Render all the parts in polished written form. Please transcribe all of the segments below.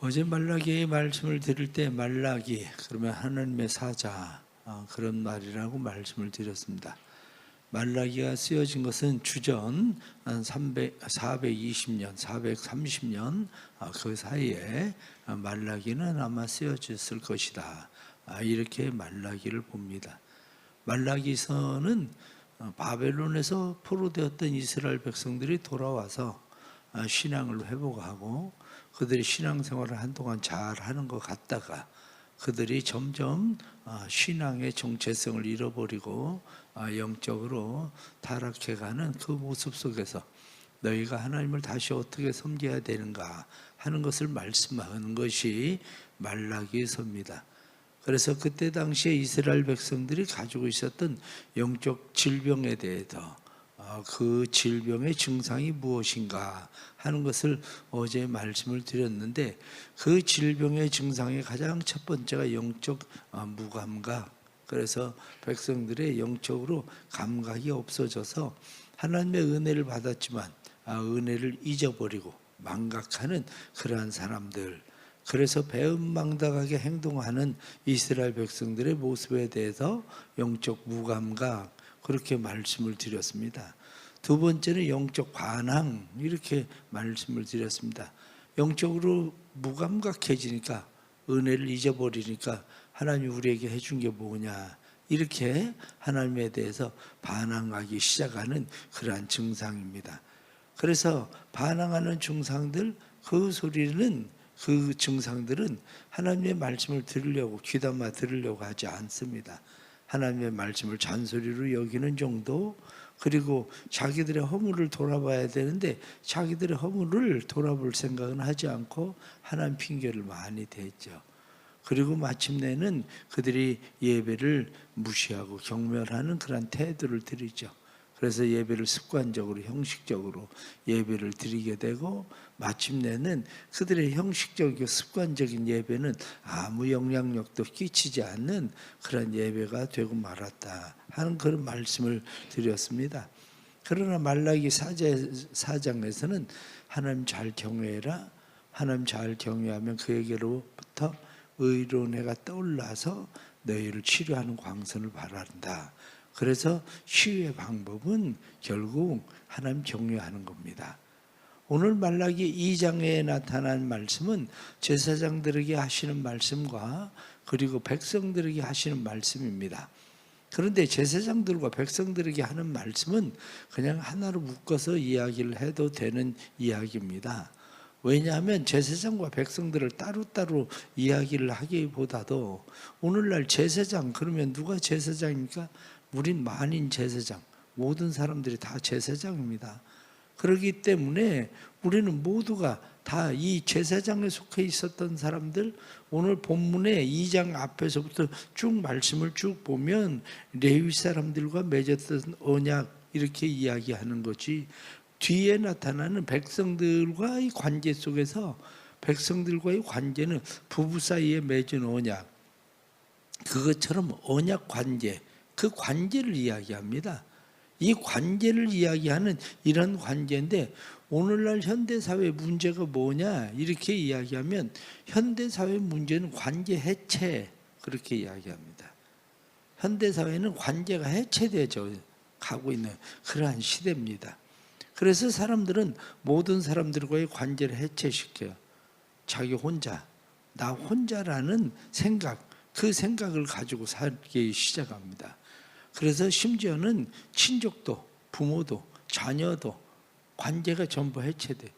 어제 말라기의 말씀을 드릴 때 말라기 그러면 하나님의 사자 그런 말이라고 말씀을 드렸습니다. 말라기가 쓰여진 것은 주전 한 420년, 430년 그 사이에 말라기는 아마 쓰여졌을 것이다. 이렇게 말라기를 봅니다. 말라기서는 바벨론에서 포로되었던 이스라엘 백성들이 돌아와서 신앙을 회복하고 그들이 신앙생활을 한동안 잘 하는 것 같다가 그들이 점점 신앙의 정체성을 잃어버리고 영적으로 타락해가는 그 모습 속에서 너희가 하나님을 다시 어떻게 섬겨야 되는가 하는 것을 말씀하는 것이 말라기서입니다. 그래서 그때 당시에 이스라엘 백성들이 가지고 있었던 영적 질병에 대해서 그 질병의 증상이 무엇인가 하는 것을 어제 말씀을 드렸는데, 그 질병의 증상의 가장 첫 번째가 영적 무감각. 그래서 백성들의 영적으로 감각이 없어져서 하나님의 은혜를 받았지만 은혜를 잊어버리고 망각하는 그러한 사람들, 그래서 배은망덕하게 행동하는 이스라엘 백성들의 모습에 대해서 영적 무감각, 그렇게 말씀을 드렸습니다. 두 번째는 영적 반항, 이렇게 말씀을 드렸습니다. 영적으로 무감각해지니까, 은혜를 잊어버리니까 하나님이 우리에게 해준 게 뭐냐, 이렇게 하나님에 대해서 반항하기 시작하는 그러한 증상입니다. 그래서 반항하는 증상들, 그 증상들은 하나님의 말씀을 들으려고, 귀담아 들으려고 하지 않습니다. 하나님의 말씀을 잔소리로 여기는 정도, 그리고 자기들의 허물을 돌아봐야 되는데 자기들의 허물을 돌아볼 생각은 하지 않고 하나님 핑계를 많이 대죠. 그리고 마침내는 그들이 예배를 무시하고 경멸하는 그런 태도를 드리죠. 그래서 예배를 습관적으로, 형식적으로 예배를 드리게 되고, 마침내는 그들의 형식적이고 습관적인 예배는 아무 영향력도 끼치지 않는 그런 예배가 되고 말았다 하는 그런 말씀을 드렸습니다. 그러나 말라기 4장에서는 하나님 잘 경외해라, 하나님 잘 경외하면 그에게로부터 의로운 해가 떠올라서 너희를 치료하는 광선을 바란다. 그래서 치유의 방법은 결국 하나님 경외하는 겁니다. 오늘 말라기 2장에 나타난 말씀은 제사장들에게 하시는 말씀과 그리고 백성들에게 하시는 말씀입니다. 그런데 제사장들과 백성들에게 하는 말씀은 그냥 하나로 묶어서 이야기를 해도 되는 이야기입니다. 왜냐하면 제사장과 백성들을 따로따로 이야기를 하기보다도 오늘날 제사장, 그러면 누가 제사장입니까? 우린 만인 제사장, 모든 사람들이 다 제사장입니다. 그렇기 때문에 우리는 모두가 다 이 제사장에 속해 있었던 사람들, 오늘 본문의 2장 앞에서부터 쭉 말씀을 쭉 보면 레위 사람들과 맺었던 언약, 이렇게 이야기하는 거지, 뒤에 나타나는 백성들과의 관계 속에서 백성들과의 관계는 부부 사이에 맺은 언약, 그것처럼 언약 관계, 그 관계를 이야기합니다. 이 관계를 이야기하는 이런 관계인데, 오늘날 현대사회 문제가 뭐냐 이렇게 이야기하면 현대사회 문제는 관계 해체, 그렇게 이야기합니다. 현대사회는 관계가 해체되어 가고 있는 그러한 시대입니다. 그래서 사람들은 모든 사람들과의 관계를 해체시켜요. 자기 혼자, 나 혼자라는 생각, 그 생각을 가지고 살기 시작합니다. 그래서 심지어는 친족도, 부모도, 자녀도 관계가 전부 해체돼.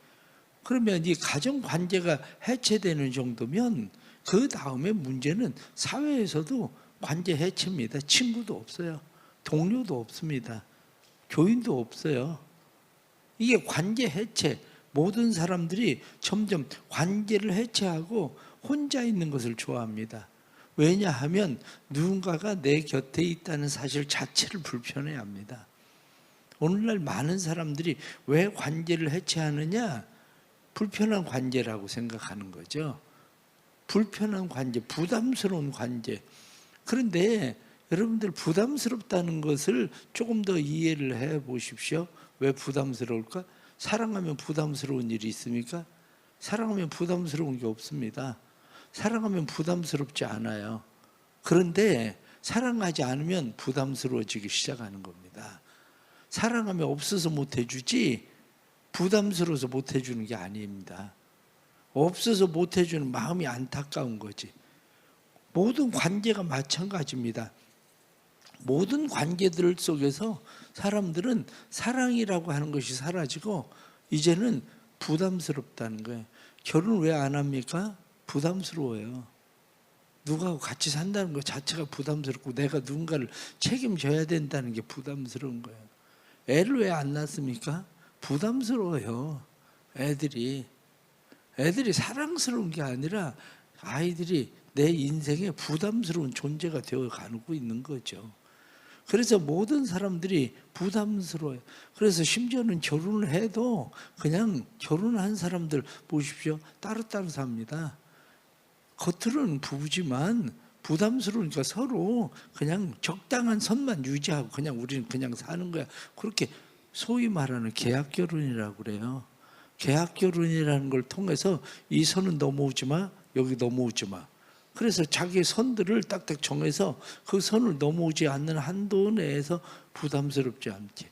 그러면 이 가정 관계가 해체되는 정도면 그 다음에 문제는 사회에서도 관계 해체입니다. 친구도 없어요. 동료도 없습니다. 교인도 없어요. 이게 관계 해체, 모든 사람들이 점점 관계를 해체하고 혼자 있는 것을 좋아합니다. 왜냐하면 누군가가 내 곁에 있다는 사실 자체를 불편해합니다. 오늘날 많은 사람들이 왜 관계를 해체하느냐? 불편한 관계라고 생각하는 거죠. 불편한 관계, 부담스러운 관계. 그런데 여러분들 부담스럽다는 것을 조금 더 이해를 해 보십시오. 왜 부담스러울까? 사랑하면 부담스러운 일이 있습니까? 사랑하면 부담스러운 게 없습니다. 사랑하면 부담스럽지 않아요. 그런데 사랑하지 않으면 부담스러워지기 시작하는 겁니다. 사랑하면 없어서 못 해주지 부담스러워서 못 해주는 게 아닙니다. 없어서 못 해주는 마음이 안타까운 거지. 모든 관계가 마찬가지입니다. 모든 관계들 속에서 사람들은 사랑이라고 하는 것이 사라지고 이제는 부담스럽다는 거예요. 결혼 왜 안 합니까? 부담스러워요. 누구하고 같이 산다는 것 자체가 부담스럽고 내가 누군가를 책임져야 된다는 게 부담스러운 거예요. 애를 왜 안 낳습니까? 부담스러워요. 애들이 사랑스러운 게 아니라 아이들이 내 인생에 부담스러운 존재가 되어 가고 있는 거죠. 그래서 모든 사람들이 부담스러워요. 그래서 심지어는 결혼을 해도 그냥 결혼한 사람들 보십시오. 따로따로 삽니다. 겉으로는 부부지만 부담스러우니까 서로 그냥 적당한 선만 유지하고 그냥 우리는 그냥 사는 거야. 그렇게 소위 말하는 계약 결혼이라고 그래요. 계약 결혼이라는 걸 통해서 이 선은 넘어오지 마, 여기 넘어오지 마. 그래서 자기의 선들을 딱딱 정해서 그 선을 넘어오지 않는 한도 내에서 부담스럽지 않게.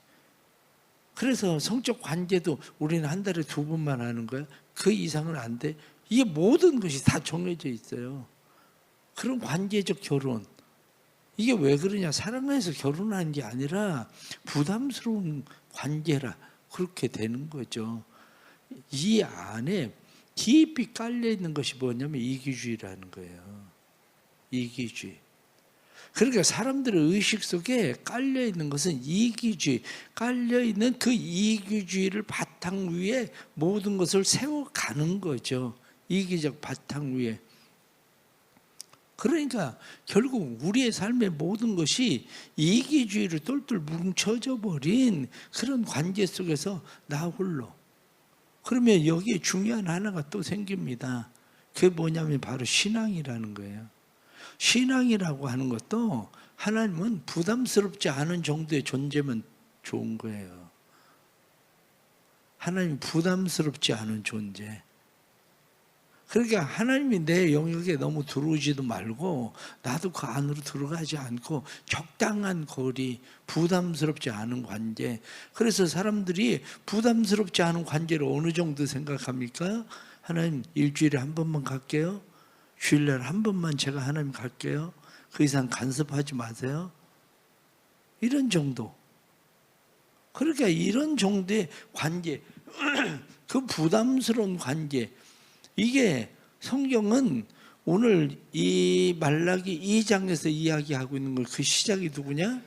그래서 성적 관계도 우리는 한 달에 2번만 하는 거야. 그 이상은 안 돼. 이게 모든 것이 다 정해져 있어요. 그런 관계적 결혼. 이게 왜 그러냐? 사랑해서 결혼하는 게 아니라 부담스러운 관계라 그렇게 되는 거죠. 이 안에 깊이 깔려 있는 것이 뭐냐면 이기주의라는 거예요. 이기주의. 그러니까 사람들의 의식 속에 깔려 있는 것은 이기주의, 깔려 있는 그 이기주의를 바탕 위에 모든 것을 세워가는 거죠. 이기적 바탕 위에. 그러니까 결국 우리의 삶의 모든 것이 이기주의로 똘똘 뭉쳐져 버린 그런 관계 속에서 나 홀로. 그러면 여기에 중요한 하나가 또 생깁니다. 그게 뭐냐면 바로 신앙이라는 거예요. 신앙이라고 하는 것도 하나님은 부담스럽지 않은 정도의 존재면 좋은 거예요. 하나님 부담스럽지 않은 존재. 그러니까 하나님이 내 영역에 너무 들어오지도 말고 나도 그 안으로 들어가지 않고 적당한 거리, 부담스럽지 않은 관계. 그래서 사람들이 부담스럽지 않은 관계를 어느 정도 생각합니까? 하나님 일주일에 한 번만 갈게요. 주일날 한 번만 제가 하나님 갈게요. 그 이상 간섭하지 마세요. 이런 정도. 그러니까 이런 정도의 관계, 그 부담스러운 관계, 이게 성경은 오늘 이 말라기 2장에서 이야기하고 있는 걸 그 시작이 누구냐?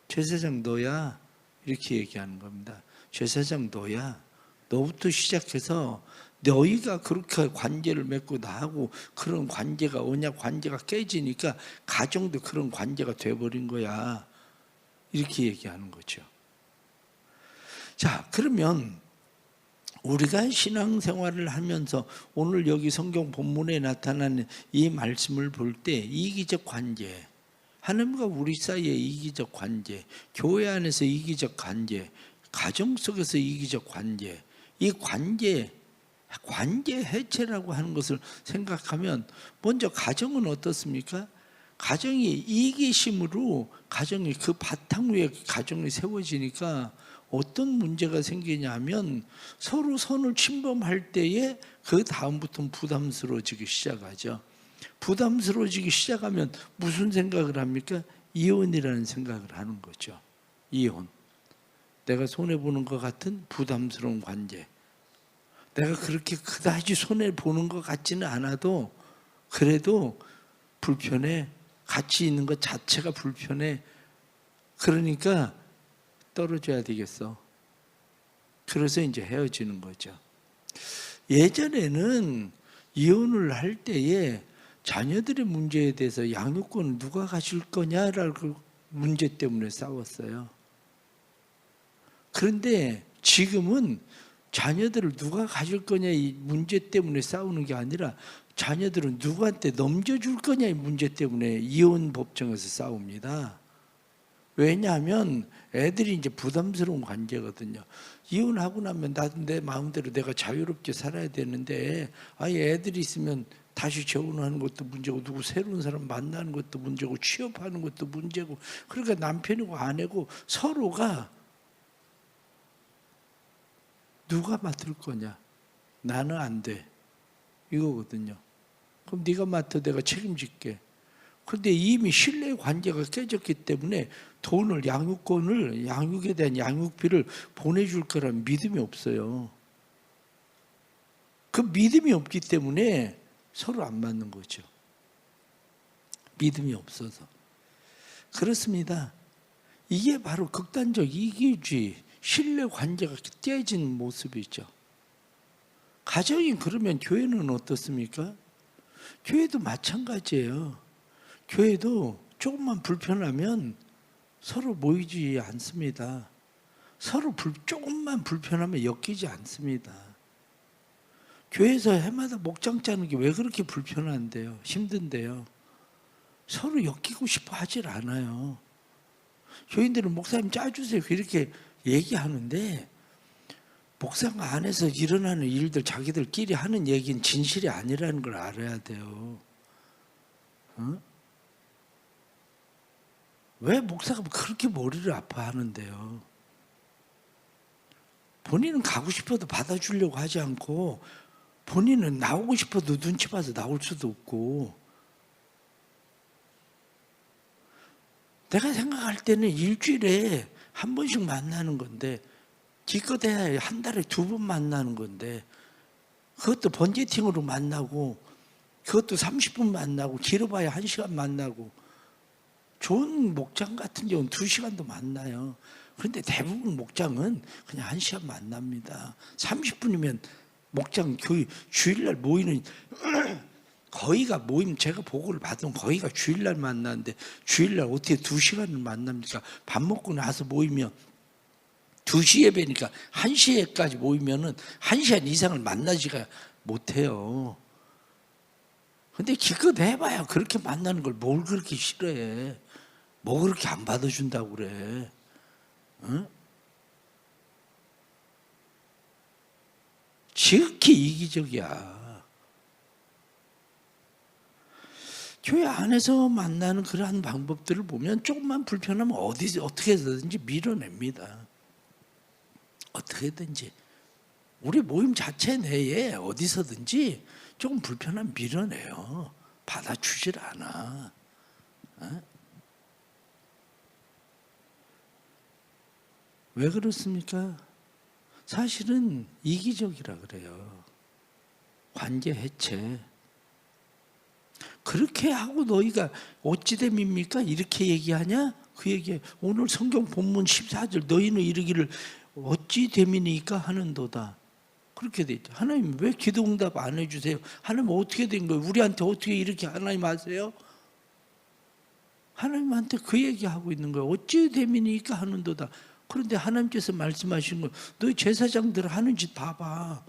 제사장 너야. 이렇게 얘기하는 겁니다. 제사장 너야. 너부터 시작해서 너희가 그렇게 관계를 맺고 나하고 그런 관계가 언약 관계가 깨지니까 가정도 그런 관계가 돼버린 거야. 이렇게 얘기하는 거죠. 자, 그러면 우리가 신앙생활을 하면서 오늘 여기 성경 본문에 나타나는 이 말씀을 볼 때 이기적 관계, 하나님과 우리 사이의 이기적 관계, 교회 안에서 이기적 관계, 가정 속에서 이기적 관계, 이 관계 해체라고 하는 것을 생각하면 먼저 가정은 어떻습니까? 가정이 이기심으로 가정이 그 바탕 위에 가정이 세워지니까 어떤 문제가 생기냐면 서로 선을 침범할 때에 그 다음부터는 부담스러워지기 시작하죠. 부담스러워지기 시작하면 무슨 생각을 합니까? 이혼이라는 생각을 하는 거죠. 이혼. 내가 손해보는 것 같은 부담스러운 관계. 내가 그렇게 그다지 손해보는 것 같지는 않아도 그래도 불편해. 같이 있는 것 자체가 불편해. 그러니까 떨어져야 되겠어. 그래서 이제 헤어지는 거죠. 예전에는 이혼을 할 때에 자녀들의 문제에 대해서 양육권을 누가 가질 거냐라고 문제 때문에 싸웠어요. 그런데 지금은 자녀들을 누가 가질 거냐 이 문제 때문에 싸우는 게 아니라 자녀들은 누구한테 넘겨줄 거냐 이 문제 때문에 이혼 법정에서 싸웁니다. 왜냐하면 애들이 이제 부담스러운 관계거든요. 이혼하고 나면 나도 내 마음대로 내가 자유롭게 살아야 되는데 아예 애들이 있으면 다시 재혼하는 것도 문제고 누구 새로운 사람 만나는 것도 문제고 취업하는 것도 문제고 그러니까 남편이고 아내고 서로가 누가 맡을 거냐? 나는 안 돼. 이거거든요. 그럼 네가 맡아 내가 책임질게. 그런데 이미 신뢰 관계가 깨졌기 때문에 돈을 양육권을 양육에 대한 양육비를 보내줄 거라는 믿음이 없어요. 그 믿음이 없기 때문에 서로 안 맞는 거죠. 믿음이 없어서. 그렇습니다. 이게 바로 극단적 이기주의, 신뢰 관계가 깨진 모습이죠. 가정이 그러면 교회는 어떻습니까? 교회도 마찬가지예요. 교회도 조금만 불편하면 서로 모이지 않습니다. 서로 조금만 불편하면 엮이지 않습니다. 교회에서 해마다 목장 짜는 게 왜 그렇게 불편한데요? 힘든데요? 서로 엮이고 싶어 하질 않아요. 교인들은 목사님 짜주세요 이렇게 얘기하는데 목상 안에서 일어나는 일들 자기들끼리 하는 얘기는 진실이 아니라는 걸 알아야 돼요. 어? 왜 목사가 그렇게 머리를 아파하는데요? 본인은 가고 싶어도 받아주려고 하지 않고 본인은 나오고 싶어도 눈치 봐서 나올 수도 없고 내가 생각할 때는 일주일에 한 번씩 만나는 건데 기껏해야 한 달에 2번 만나는 건데 그것도 번제팅으로 만나고 그것도 30분 만나고 길어봐야 1시간 만나고 좋은 목장 같은 경우는 2시간도 만나요. 그런데 대부분 목장은 그냥 1시간 만납니다. 30분이면 목장 교회 주일날 모이는 거의가 모임 제가 보고를 받으면 거의가 주일날 만나는데 주일날 어떻게 2시간을 만납니까? 밥 먹고 나서 모이면 2시에 뵈니까 1시에까지 모이면은 1시간 이상을 만나지가 못해요. 근데 기껏 해봐야 그렇게 만나는 걸 뭘 그렇게 싫어해? 뭐 그렇게 안 받아준다고 그래? 응? 지극히 이기적이야. 교회 안에서 만나는 그러한 방법들을 보면 조금만 불편하면 어떻게 해서든지 밀어냅니다. 어떻게든지. 우리 모임 자체 내에 어디서든지 조금 불편하면 밀어내요. 받아주질 않아. 어? 왜 그렇습니까? 사실은 이기적이라 그래요. 관계 해체. 그렇게 하고 너희가 어찌됨입니까? 이렇게 얘기하냐? 그 얘기에 오늘 성경 본문 14절 너희는 이르기를 어찌됨이니까 하는도다. 그렇게 돼 있죠. 하나님 왜 기도응답 안 해주세요? 하나님 어떻게 된 거예요? 우리한테 어떻게 이렇게 하나님 하세요? 하나님한테 그 얘기하고 있는 거예요. 어찌됨이니까 하는도다. 그런데 하나님께서 말씀하시는 거 너희 제사장들 하는 짓 봐봐.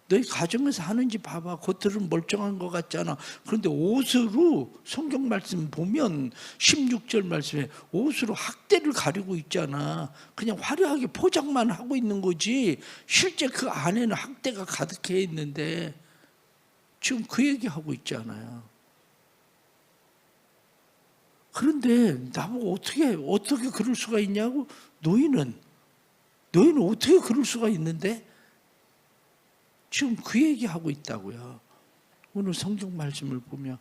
너희 가정에서 하는 짓 봐봐. 겉으로는 멀쩡한 것 같잖아. 그런데 옷으로 성경 말씀 보면 16절 말씀에 옷으로 학대를 가리고 있잖아. 그냥 화려하게 포장만 하고 있는 거지 실제 그 안에는 학대가 가득해 있는데 지금 그 얘기하고 있잖아요. 그런데 나보고 어떻게 그럴 수가 있냐고. 너희는 어떻게 그럴 수가 있는데 지금 그 얘기하고 있다고요. 오늘 성경 말씀을 보면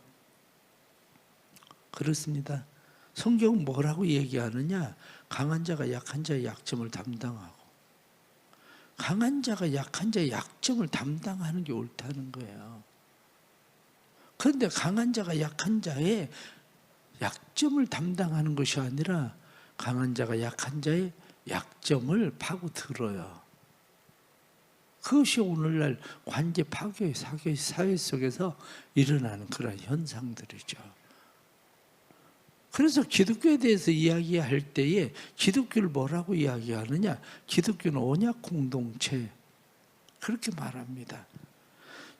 그렇습니다. 성경은 뭐라고 얘기하느냐? 강한 자가 약한 자의 약점을 담당하고 강한 자가 약한 자의 약점을 담당하는 게 옳다는 거예요. 그런데 강한 자가 약한 자의 약점을 담당하는 것이 아니라 강한 자가 약한 자의 약점을 파고들어요. 그것이 오늘날 관계 파괴의 사회 속에서 일어나는 그런 현상들이죠. 그래서 기독교에 대해서 이야기할 때에 기독교를 뭐라고 이야기하느냐? 기독교는 언약 공동체 그렇게 말합니다.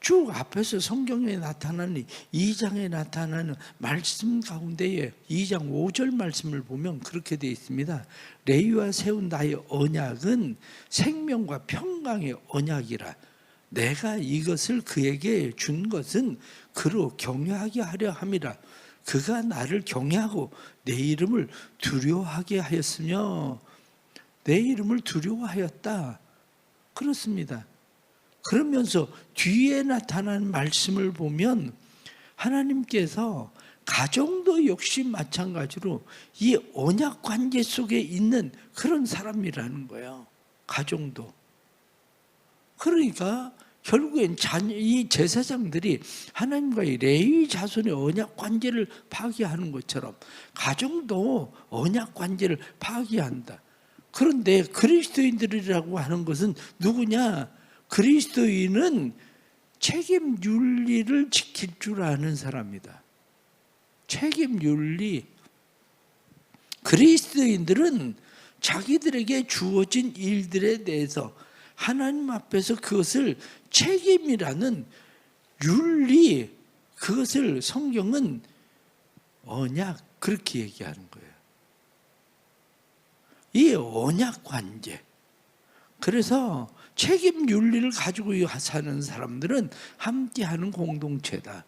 쭉 앞에서 성경에 나타나는 2장에 나타나는 말씀 가운데에 2장 5절 말씀을 보면 그렇게 되어 있습니다. 레위와 세운 나의 언약은 생명과 평강의 언약이라. 내가 이것을 그에게 준 것은 그로 경외하게 하려 함이라. 그가 나를 경외하고 내 이름을 두려워하게 하였으며 내 이름을 두려워하였다. 그렇습니다. 그러면서 뒤에 나타난 말씀을 보면 하나님께서 가정도 역시 마찬가지로 이 언약 관계 속에 있는 그런 사람이라는 거예요. 가정도. 그러니까 결국엔 이 제사장들이 하나님과의 레위 자손의 언약 관계를 파괴하는 것처럼 가정도 언약 관계를 파괴한다. 그런데 그리스도인들이라고 하는 것은 누구냐? 그리스도인은 책임 윤리를 지킬 줄 아는 사람이다. 책임 윤리. 그리스도인들은 자기들에게 주어진 일들에 대해서 하나님 앞에서 그것을 책임이라는 윤리, 그것을 성경은 언약 그렇게 얘기하는 거예요. 이 언약 관계. 그래서 책임 윤리를 가지고 사는 사람들은 함께하는 공동체다.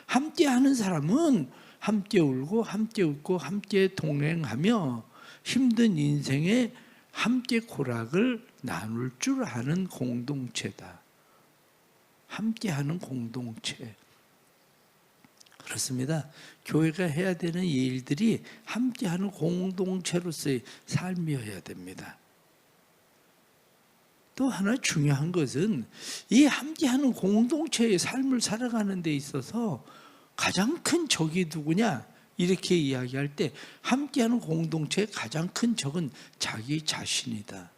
함께하는 사람은 함께 울고 함께 웃고 함께 동행하며 힘든 인생에 함께 고락을 나눌 줄 아는 공동체다. 함께하는 공동체. 그렇습니다. 교회가 해야 되는 일들이 함께하는 공동체로서의 삶이어야 됩니다. 또 하나 중요한 것은 이 함께하는 공동체의 삶을 살아가는 데 있어서 가장 큰 적이 누구냐? 이렇게 이야기할 때 함께하는 공동체의 가장 큰 적은 자기 자신이다.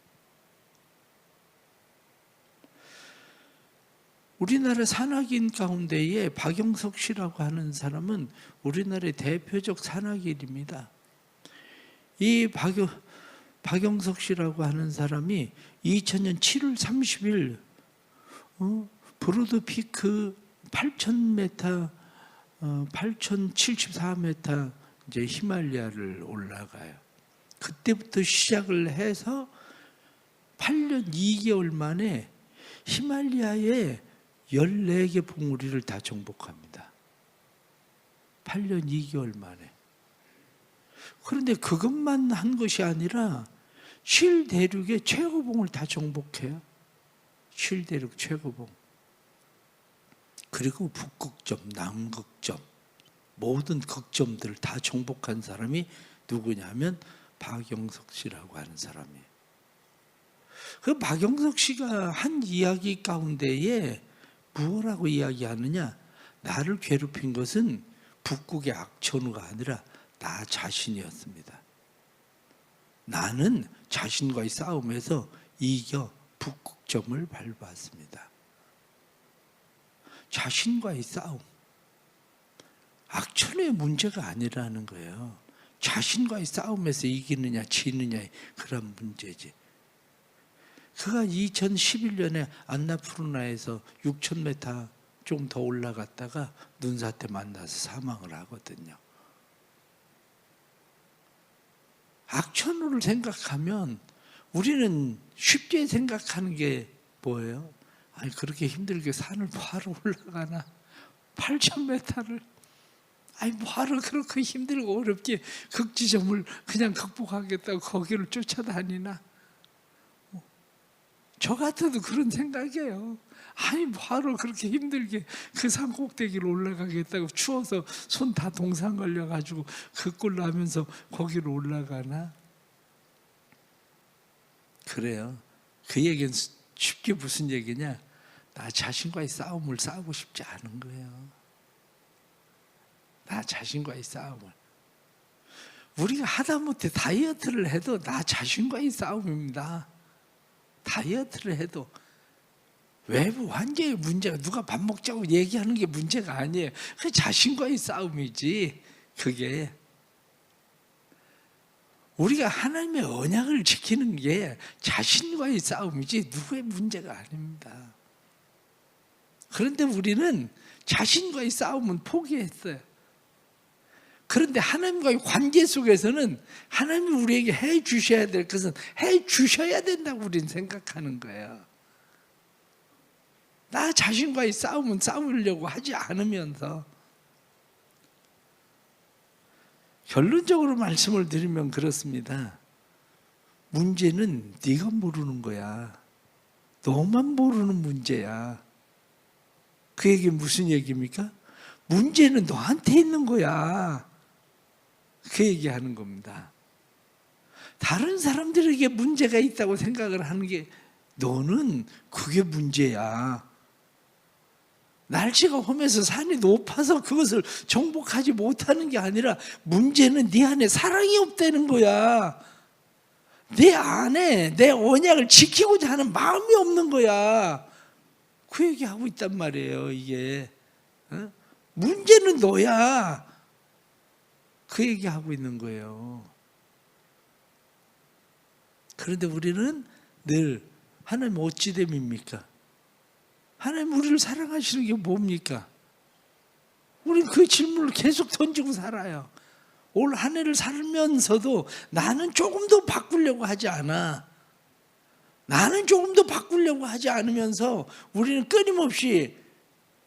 우리나라 산악인 가운데에 박영석 씨라고 하는 사람은 우리나라의 대표적 산악인입니다. 이 박영석 씨라고 하는 사람이 2000년 7월 30일 브로드 피크 8,000m, 8,074m 이제 히말라야를 올라가요. 그때부터 시작을 해서 8년 2개월 만에 히말라야에 14개 봉우리를 다 정복합니다. 8년 2개월 만에. 그런데 그것만 한 것이 아니라 칠 대륙의 최고봉을 다 정복해요. 칠 대륙 최고봉. 그리고 북극점, 남극점, 모든 극점들을 다 정복한 사람이 누구냐면 박영석 씨라고 하는 사람이에요. 그 박영석 씨가 한 이야기 가운데에 무엇라고 이야기하느냐? 나를 괴롭힌 것은 북극의 악천후가 아니라 나 자신이었습니다. 나는 자신과의 싸움에서 이겨 북극점을 밟았습니다. 자신과의 싸움. 악천후의 문제가 아니라는 거예요. 자신과의 싸움에서 이기느냐 지느냐의 그런 문제지. 그가 2011년에 안나푸르나에서 6,000m 좀 더 올라갔다가 눈사태 만나서 사망을 하거든요. 악천후를 생각하면 우리는 쉽게 생각하는 게 뭐예요? 아니 그렇게 힘들게 산을 뭐하러 올라가나? 8,000m를 아니 뭐하러 그렇게 힘들고 어렵게 극지점을 그냥 극복하겠다고 거기를 쫓아다니나? 저 같아도 그런 생각이에요. 아니 뭐하러 그렇게 힘들게 그 산 꼭대기를 올라가겠다고 추워서 손 다 동상 걸려가지고 그 꼴로 하면서 거기로 올라가나? 그래요. 그 얘기는 쉽게 무슨 얘기냐? 나 자신과의 싸움을 싸우고 싶지 않은 거예요. 나 자신과의 싸움을. 우리가 하다못해 다이어트를 해도 나 자신과의 싸움입니다. 다이어트를 해도 외부 환경의 문제가 누가 밥 먹자고 얘기하는 게 문제가 아니에요. 그 자신과의 싸움이지. 그게 우리가 하나님의 언약을 지키는 게 자신과의 싸움이지 누구의 문제가 아닙니다. 그런데 우리는 자신과의 싸움은 포기했어요. 그런데 하나님과의 관계 속에서는 하나님이 우리에게 해 주셔야 될 것은 해 주셔야 된다고 우리는 생각하는 거예요. 나 자신과의 싸움은 싸우려고 하지 않으면서, 결론적으로 말씀을 드리면 그렇습니다. 문제는 네가 모르는 거야. 너만 모르는 문제야. 그 얘기 무슨 얘기입니까? 문제는 너한테 있는 거야. 그 얘기하는 겁니다. 다른 사람들에게 문제가 있다고 생각을 하는 게, 너는 그게 문제야. 날씨가 험해서 산이 높아서 그것을 정복하지 못하는 게 아니라, 문제는 네 안에 사랑이 없다는 거야. 내 안에 내 언약을 지키고자 하는 마음이 없는 거야. 그 얘기하고 있단 말이에요. 이게 문제는 너야. 그 얘기하고 있는 거예요. 그런데 우리는 늘 하나님 어찌됨입니까? 하나님 우리를 사랑하시는 게 뭡니까? 우리는 그 질문을 계속 던지고 살아요. 올 한 해를 살면서도 나는 조금 더 바꾸려고 하지 않아. 나는 조금 더 바꾸려고 하지 않으면서 우리는 끊임없이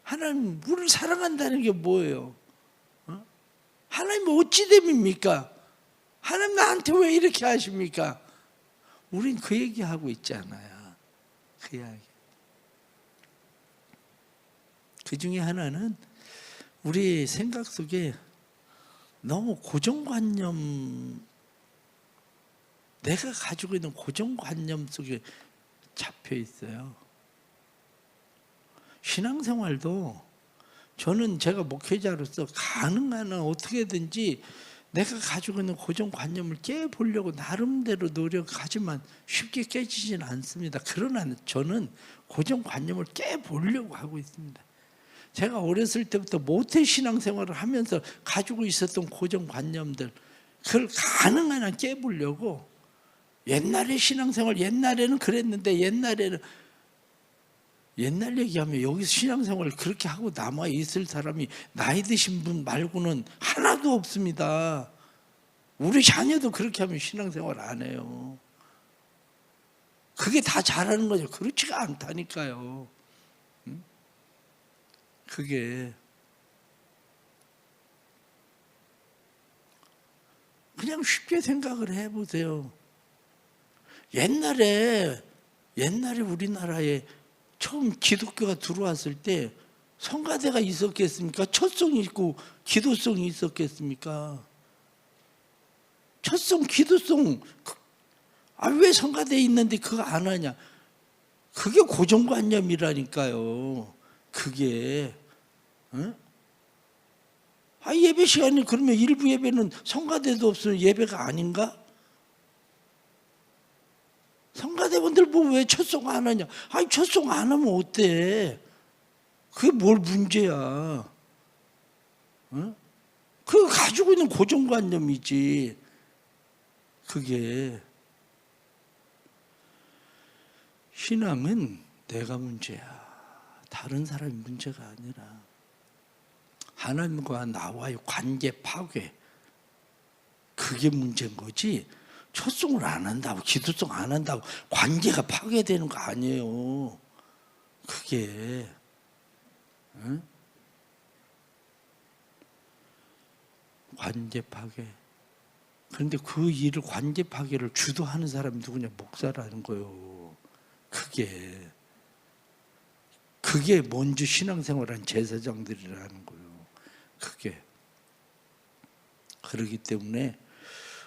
하나님 우리를 사랑한다는 게 뭐예요? 하나님 어찌됨입니까? 하나님 나한테 왜 이렇게 하십니까? 우린 그 얘기하고 있잖아요. 그 이야기. 그 중에 하나는 우리 생각 속에 너무 고정관념, 내가 가지고 있는 고정관념 속에 잡혀 있어요. 신앙생활도 저는 제가 목회자로서 가능한 한 어떻게든지 내가 가지고 있는 고정관념을 깨보려고 나름대로 노력하지만 쉽게 깨지진 않습니다. 그러나 저는 고정관념을 깨보려고 하고 있습니다. 제가 어렸을 때부터 모태 신앙생활을 하면서 가지고 있었던 고정관념들, 그걸 가능한 한 깨보려고, 옛날에 신앙생활, 옛날에는 그랬는데, 옛날 얘기하면 여기서 신앙생활을 그렇게 하고 남아 있을 사람이 나이 드신 분 말고는 하나도 없습니다. 우리 자녀도 그렇게 하면 신앙생활 안 해요. 그게 다 잘하는 거죠. 그렇지가 않다니까요. 그게 그냥 쉽게 생각을 해보세요. 옛날에 우리나라에 처음 기독교가 들어왔을 때 성가대가 있었겠습니까? 첫송이 있고 기도송이 있었겠습니까? 첫송, 기도송, 왜 성가대에 있는데 그거 안 하냐? 그게 고정관념이라니까요. 그게 예배 시간에 그러면 일부 예배는 성가대도 없으면 예배가 아닌가? 성가대분들 뭐 왜 첫송 안 하냐? 첫송 안 하면 어때? 그게 뭘 문제야? 그거 가지고 있는 고정관념이지. 그게 신앙은 내가 문제야. 다른 사람이 문제가 아니라 하나님과 나와의 관계 파괴, 그게 문제인 거지. 첫송을 안 한다고, 기도송 안 한다고 관계가 파괴되는 거 아니에요. 그게 관계 파괴. 그런데 그 일을, 관계 파괴를 주도하는 사람이 누구냐? 목사라는 거예요. 그게 먼저 신앙생활한 제사장들이라는 거예요. 그게. 그렇기 때문에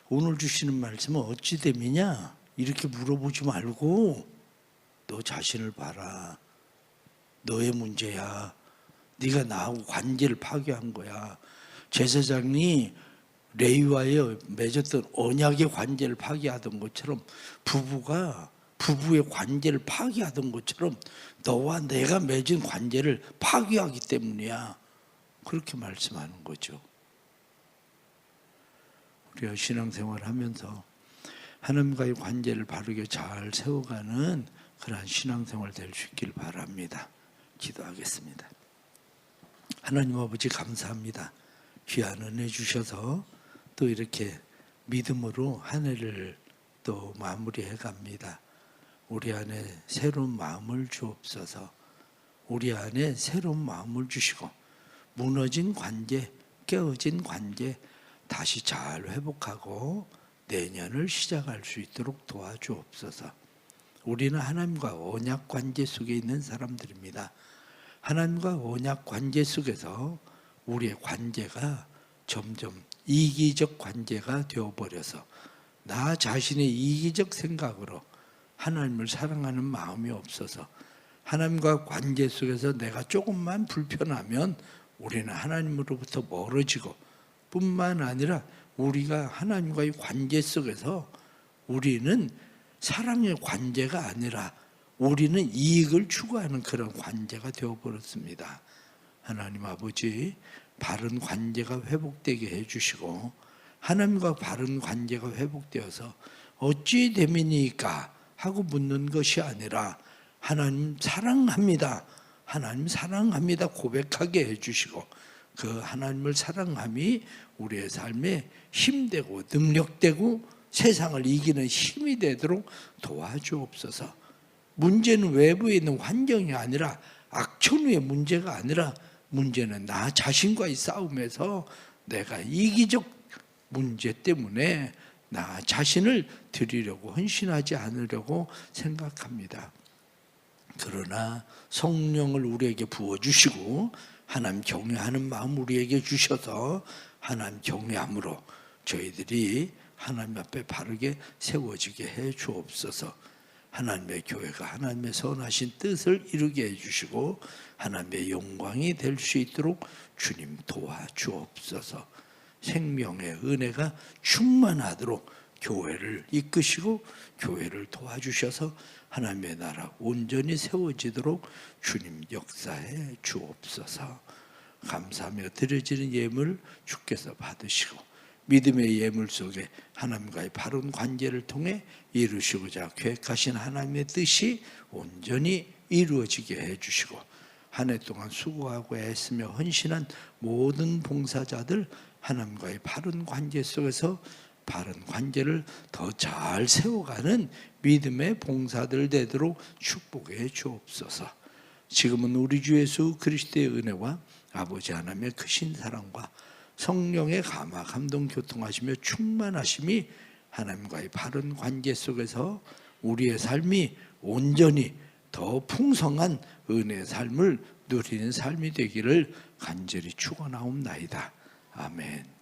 오늘 주시는 말씀은 어찌 됨이냐? 이렇게 물어보지 말고 너 자신을 봐라. 너의 문제야. 네가 나하고 관계를 파괴한 거야. 제사장이 레위와의 맺었던 언약의 관계를 파괴하던 것처럼, 부부가 부부의 관계를 파괴하던 것처럼 너와 내가 맺은 관계를 파괴하기 때문이야. 그렇게 말씀하는 거죠. 우리가 신앙생활을 하면서 하나님과의 관계를 바르게 잘 세워가는 그러한 신앙생활 될 수 있길 바랍니다. 기도하겠습니다. 하나님 아버지 감사합니다. 귀한 은혜 주셔서 또 이렇게 믿음으로 한 해를 또 마무리해 갑니다. 우리 안에 새로운 마음을 주옵소서. 우리 안에 새로운 마음을 주시고 무너진 관계, 깨어진 관계 다시 잘 회복하고 내년을 시작할 수 있도록 도와주옵소서. 우리는 하나님과 언약 관계 속에 있는 사람들입니다. 하나님과 언약 관계 속에서 우리의 관계가 점점 이기적 관계가 되어버려서 나 자신의 이기적 생각으로 하나님을 사랑하는 마음이 없어서 하나님과 관계 속에서 내가 조금만 불편하면 우리는 하나님으로부터 멀어지고 뿐만 아니라 우리가 하나님과의 관계 속에서 우리는 사랑의 관계가 아니라 우리는 이익을 추구하는 그런 관계가 되어버렸습니다. 하나님 아버지, 바른 관계가 회복되게 해주시고 하나님과 바른 관계가 회복되어서 어찌 됨이니까 하고 묻는 것이 아니라 하나님 사랑합니다, 하나님 사랑합니다 고백하게 해주시고 그 하나님을 사랑함이 우리의 삶에 힘되고 능력되고 세상을 이기는 힘이 되도록 도와주옵소서. 문제는 외부에 있는 환경이 아니라 악천후의 문제가 아니라 문제는 나 자신과의 싸움에서 내가 이기적 문제 때문에 나 자신을 드리려고 헌신하지 않으려고 생각합니다. 그러나 성령을 우리에게 부어주시고 하나님 경외하는 마음 우리에게 주셔서 하나님 경외함으로 저희들이 하나님 앞에 바르게 세워지게 해 주옵소서. 하나님의 교회가 하나님의 선하신 뜻을 이루게 해주시고 하나님의 영광이 될 수 있도록 주님 도와주옵소서. 생명의 은혜가 충만하도록 교회를 이끄시고 교회를 도와주셔서 하나님의 나라 온전히 세워지도록 주님 역사해 주옵소서. 감사하며 드려지는 예물 주께서 받으시고 믿음의 예물 속에 하나님과의 바른 관계를 통해 이루시고자 계획하신 하나님의 뜻이 온전히 이루어지게 해주시고 한 해 동안 수고하고 애쓰며 헌신한 모든 봉사자들 하나님과의 바른 관계 속에서 바른 관계를 더 잘 세워가는 믿음의 봉사들 되도록 축복해 주옵소서. 지금은 우리 주 예수 그리스도의 은혜와 아버지 하나님의 크신 사랑과 성령의 감화 감동 교통하시며 충만하심이 하나님과의 바른 관계 속에서 우리의 삶이 온전히 더 풍성한 은혜의 삶을 누리는 삶이 되기를 간절히 축원하옵나이다. 아멘.